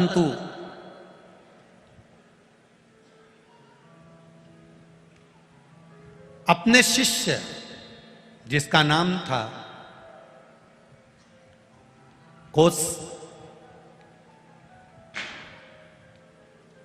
परंतु अपने शिष्य जिसका नाम था कोस,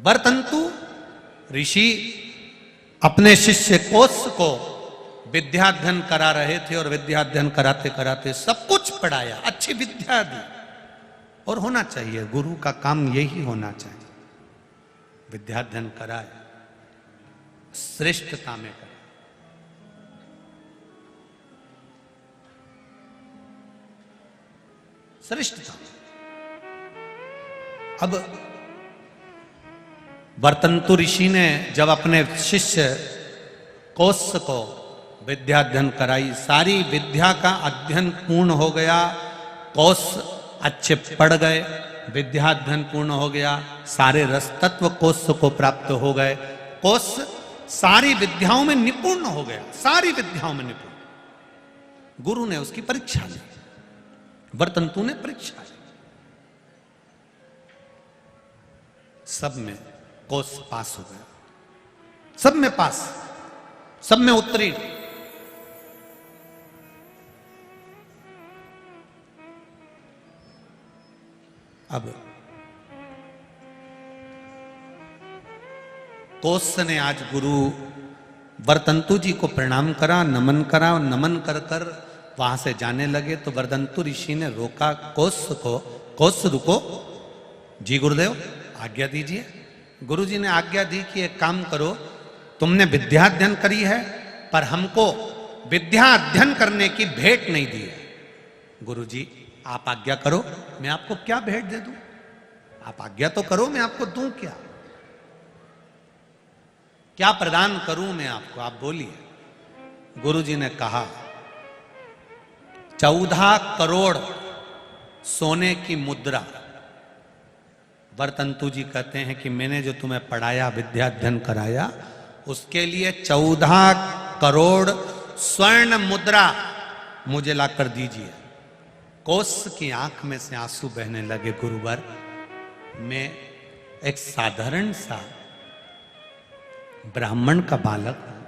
वरतंतु ऋषि अपने शिष्य कोस को विद्याध्ययन करा रहे थे और विद्याध्ययन कराते कराते सब कुछ पढ़ाया, अच्छी विद्या दी। और होना चाहिए, गुरु का काम यही होना चाहिए, विद्याध्ययन कराए, श्रेष्ठता में कराए। श्रेष्ठता। अब वरतंतु ऋषि ने जब अपने शिष्य कोस को विद्याध्ययन कराई, सारी विद्या का अध्ययन पूर्ण हो गया, कोस अच्छे पढ़ गए, विद्याध्ययन पूर्ण हो गया, सारे रस तत्व कोस को प्राप्त हो गए, कोस सारी विद्याओं में निपुण हो गया, सारी विद्याओं में निपुण। गुरु ने उसकी परीक्षा ली, वरतंतु ने परीक्षा ली, सब में कोस पास हो गया, सब में पास, सब में उत्तीर्ण। अब कोस ने आज गुरु वरतंतु जी को प्रणाम करा, नमन करा, और नमन कर कर वहां से जाने लगे तो वरतंतु ऋषि ने रोका कोस को, कोस रुको, जी गुरुदेव आज्ञा दीजिए। गुरु जी ने आज्ञा दी कि एक काम करो, तुमने विद्या अध्ययन करी है पर हमको विद्या अध्ययन करने की भेंट नहीं दी है। गुरु जी आप आज्ञा करो, मैं आपको क्या भेंट दे दूं? आप आज्ञा तो करो, मैं आपको दूं क्या? क्या प्रदान करूं मैं आपको, आप बोलिए। गुरु जी ने कहा 14 करोड़ सोने की मुद्रा। वरतंतु जी कहते हैं कि मैंने जो तुम्हें पढ़ाया, विद्या अध्ययन कराया, उसके लिए 14 करोड़ स्वर्ण मुद्रा मुझे लाकर दीजिए। कोस की आंख में से आंसू बहने लगे। गुरुवर, मैं एक साधारण सा ब्राह्मण का बालक हूं,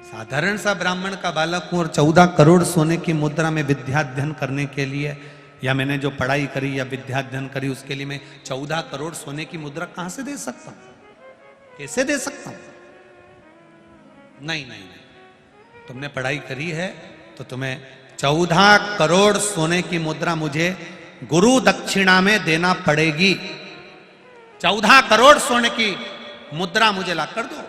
साधारण सा ब्राह्मण का बालक हूं, और 14 करोड़ सोने की मुद्रा में विद्याध्ययन करने के लिए, या मैंने जो पढ़ाई करी या विद्याध्ययन करी उसके लिए मैं 14 करोड़ सोने की मुद्रा कहां से दे सकता हूं? कैसे दे सकता हूं? नहीं नहीं नहीं, तुमने पढ़ाई करी है तो तुम्हें 14 करोड़ सोने की मुद्रा मुझे गुरु दक्षिणा में देना पड़ेगी। 14 करोड़ सोने की मुद्रा मुझे ला कर दो।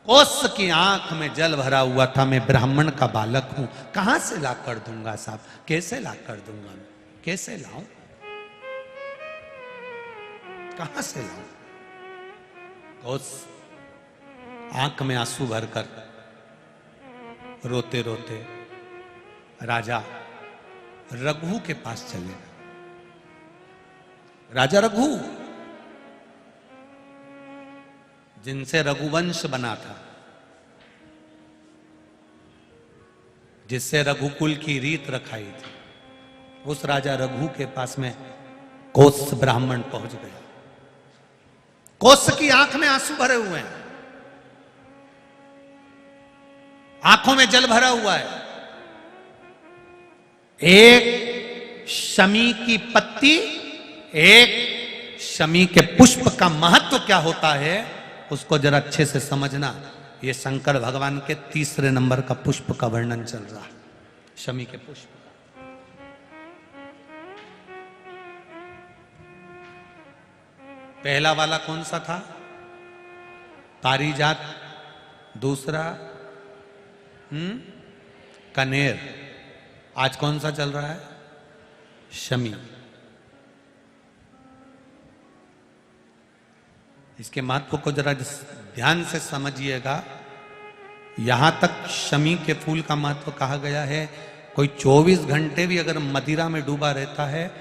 कोस की आंख में जल भरा हुआ था, मैं ब्राह्मण का बालक हूं, कहां से ला कर दूंगा साहब, कैसे ला कर दूंगा मैं, कैसे लाऊं, कहां से लाऊं? कोस आंख में आंसू भरकर रोते रोते राजा रघु के पास चले। राजा रघु, जिनसे रघुवंश बना था, जिससे रघुकुल की रीत रखाई थी, उस राजा रघु के पास में कोस ब्राह्मण पहुंच गया। कोस की आंख में आंसू भरे हुए हैं, आंखों में जल भरा हुआ है। एक शमी की पत्ती, एक शमी के पुष्प का महत्व क्या होता है उसको जरा अच्छे से समझना। ये शंकर भगवान के 3 नंबर का पुष्प का वर्णन चल रहा है, शमी के पुष्प का। पहला वाला कौन सा था? पारिजात। दूसरा कनेर। आज कौन सा चल रहा है? शमी। इसके महत्व को जरा ध्यान से समझिएगा। यहां तक शमी के फूल का महत्व कहा गया है। कोई 24 घंटे भी अगर मदिरा में डूबा रहता है,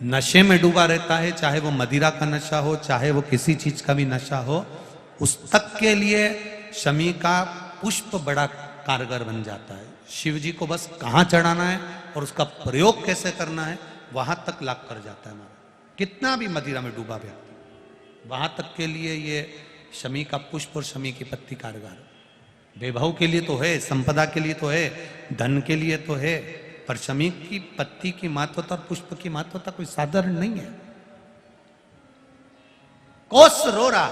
नशे में डूबा रहता है, चाहे वो मदिरा का नशा हो, चाहे वो किसी चीज का भी नशा हो, उस तक के लिए शमी का पुष्प बड़ा कारगर बन जाता है। शिव जी को बस कहाँ चढ़ाना है और उसका प्रयोग कैसे करना है वहां तक लाग कर जाता है हमारा, कितना भी मदिरा में डूबा व्यक्ति, वहां तक के लिए ये शमी का पुष्प और शमी की पत्ती कारगर। वैभव के लिए तो है, संपदा के लिए तो है, धन के लिए तो है, पर शमी की पत्ती की महत्वता और पुष्प की महत्वता कोई साधारण नहीं है। कोस रो रहा,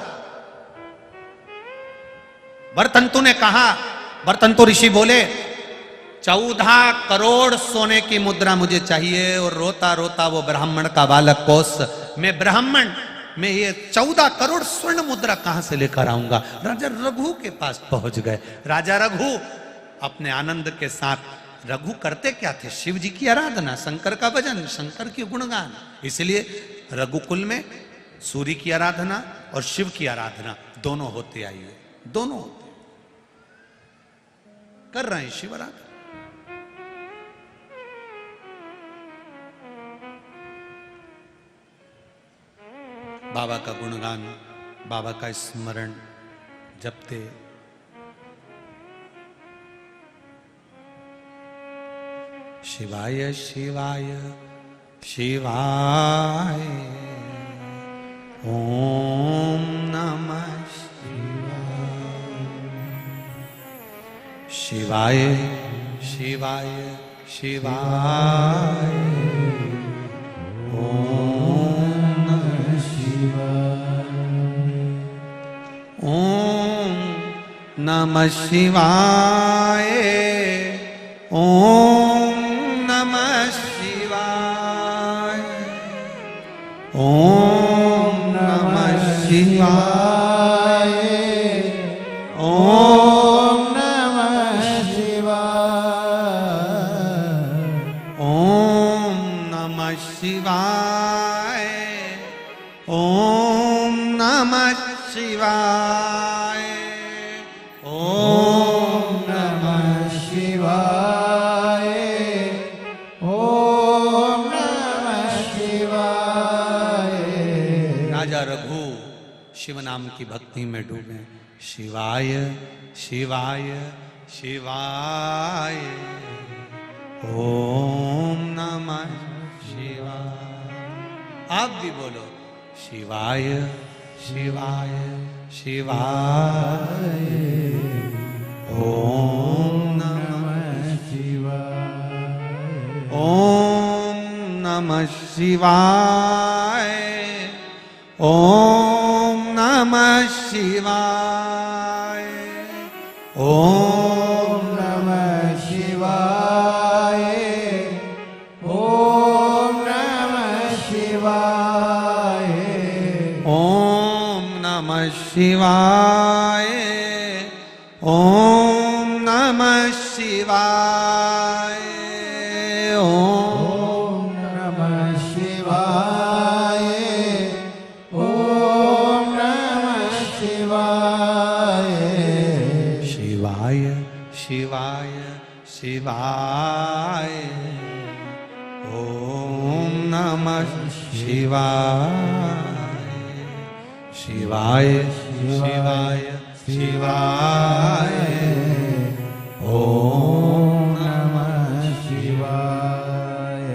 वर्तंतु ने कहा, वर्तंतु ऋषि बोले 14 करोड़ सोने की मुद्रा मुझे चाहिए, और रोता रोता वो ब्राह्मण का बालक कोस, मैं ब्राह्मण मैं ये 14 करोड़ स्वर्ण मुद्रा कहां से लेकर आऊंगा। राजा रघु के पास पहुंच गए। राजा रघु अपने आनंद के साथ, रघु करते क्या थे? शिव जी की आराधना, शंकर का भजन, शंकर की गुणगान। इसलिए रघुकुल में सूर्य की आराधना और शिव की आराधना दोनों होते आई है, दोनों होते कर रहे हैं शिव आराधना। बाबा का गुणगान, बाबा का स्मरण जपते, शिवाय शिवाय शिवाय ओम नमः शिवाय शिवाय शिवाय ओम नमः ओम नमः शिवाय ओम नमः शिवाय ओम नमः शिवाय ओम नमः शिवाय ओम नमः शिवाय ओम नमः शिवाय ओम नमः शिवाय ओम नमः शिवाय। राजा रघु शिव नाम की भक्ति में डूबे। शिवाय शिवाय शिवाय ओम नमः शिवाय। आप भी बोलो शिवाय शिवाय शिवाय ओम नमः शिवाय ओम नमः शिवाय ओम नमः शिवाय ओम नमः शिवाय ओम नमः शिवाय ओम नमः शिवाय ओम नमः शिवाय ओम नमः शिवाय ओम नमः शिवाय शिवाय शिवाय शिवाय ओम नमः शिवाय शिवाय शिवाय शिवाय ओम नमः शिवाय।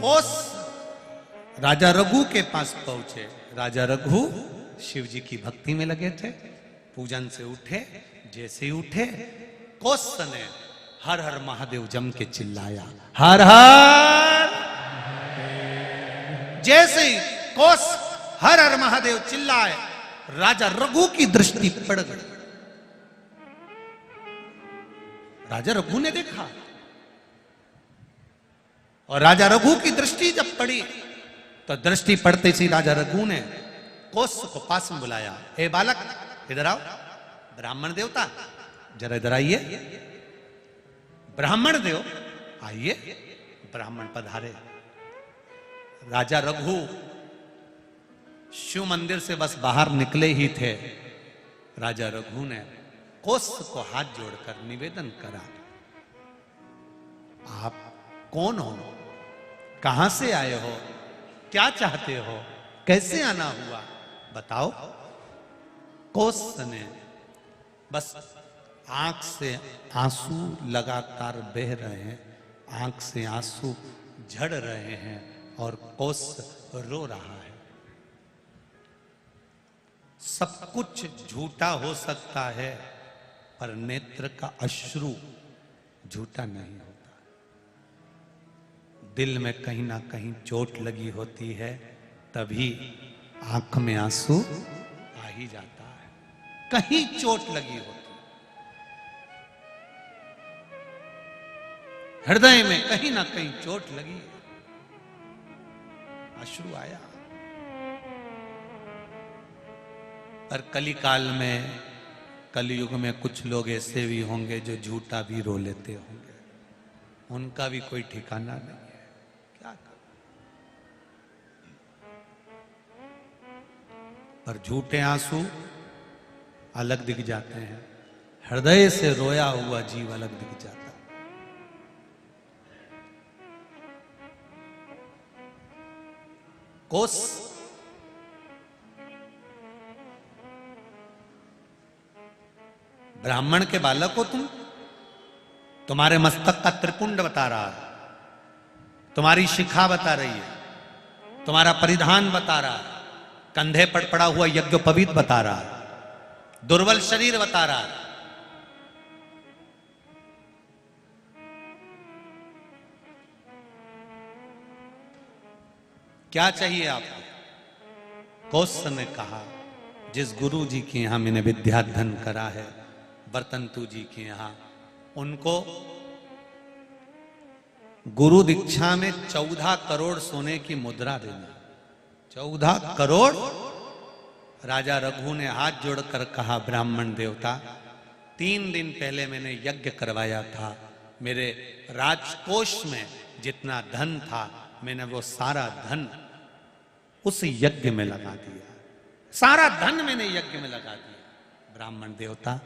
कोस राजा रघु के पास पहुंचे। राजा रघु शिव जी की भक्ति में लगे थे, पूजन से उठे। जैसे ही उठे कोस ने हर हर महादेव जम के चिल्लाया, हर हर। जैसे ही कोस हर हर महादेव चिल्लाए, राजा रघु की दृष्टि पड़ गई। राजा रघु ने देखा, और राजा रघु की दृष्टि जब पड़ी तो दृष्टि पड़ते ही राजा रघु ने कोस को पास में बुलाया। ए बालक इधर आओ, ब्राह्मण देवता जरा इधर आइए। ब्राह्मण देव आइए। ब्राह्मण पधारे। राजा रघु शिव मंदिर से बस बाहर निकले ही थे, राजा रघु ने कोस को हाथ जोड़कर निवेदन करा, आप कौन हो, कहां से आए हो, क्या चाहते हो, कैसे आना हुआ, बताओ। कोस ने बस आंख से आंसू लगातार बह रहे हैं, आंख से आंसू झड़ रहे हैं, और कोस रो रहा है। सब कुछ झूठा हो सकता है, पर नेत्र का अश्रु झूठा नहीं होता। दिल में कहीं ना कहीं चोट लगी होती है, तभी आंख में आंसू आ ही जाता है। कहीं चोट लगी होती, हृदय में कहीं ना कहीं चोट लगी, अश्रु आया। पर कलिकाल में, कलयुग में कुछ लोग ऐसे भी होंगे जो झूठा भी रो लेते होंगे, उनका भी कोई ठिकाना नहीं है। क्या करें? पर झूठे आंसू अलग दिख जाते हैं, हृदय से रोया हुआ जीव अलग दिख जाता है। कोस ब्राह्मण के बालक हो तुम, तुम्हारे मस्तक का त्रिपुंड बता रहा है, तुम्हारी शिखा बता रही है, तुम्हारा परिधान बता रहा है, कंधे पर पड़ा हुआ यज्ञोपवीत बता रहा है, दुर्बल शरीर बता रहा है। क्या चाहिए आपको? कोस ने कहा, जिस गुरु जी के यहां मैंने विद्याध्ययन करा है, बर्तंतु जी के यहां, उनको गुरु दीक्षा में 14 करोड़ सोने की मुद्रा देना। 14 करोड़। राजा रघु ने हाथ जोड़कर कहा, ब्राह्मण देवता, 3 दिन पहले मैंने यज्ञ करवाया था, मेरे राजकोष में जितना धन था, मैंने वो सारा धन उस यज्ञ में लगा दिया, सारा धन मैंने यज्ञ में लगा दिया। ब्राह्मण देवता,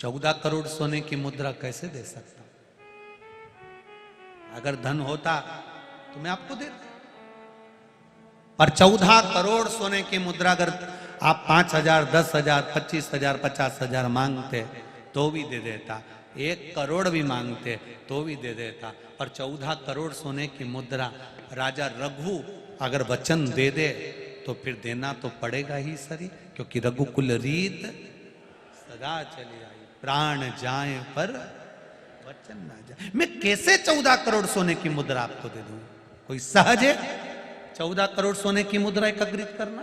14 करोड़ सोने की मुद्रा कैसे दे सकता? अगर धन होता तो मैं आपको देता, पर 14 करोड़ सोने की मुद्रा अगर आप 5,000, 10,000, 25,000, 50,000 मांगते तो भी दे देता, 1 करोड़ भी मांगते तो भी दे देता। और 14 करोड़ सोने की मुद्रा राजा रघु अगर वचन दे दे तो फिर देना तो पड़ेगा ही सरी, क्योंकि रघुकुल रीत सदा चली आई, प्राण जाए पर वचन ना जाए। मैं कैसे 14 करोड़ सोने की मुद्रा आपको दे दूं? कोई सहज है 14 करोड़ सोने की मुद्रा एकत्रित करना?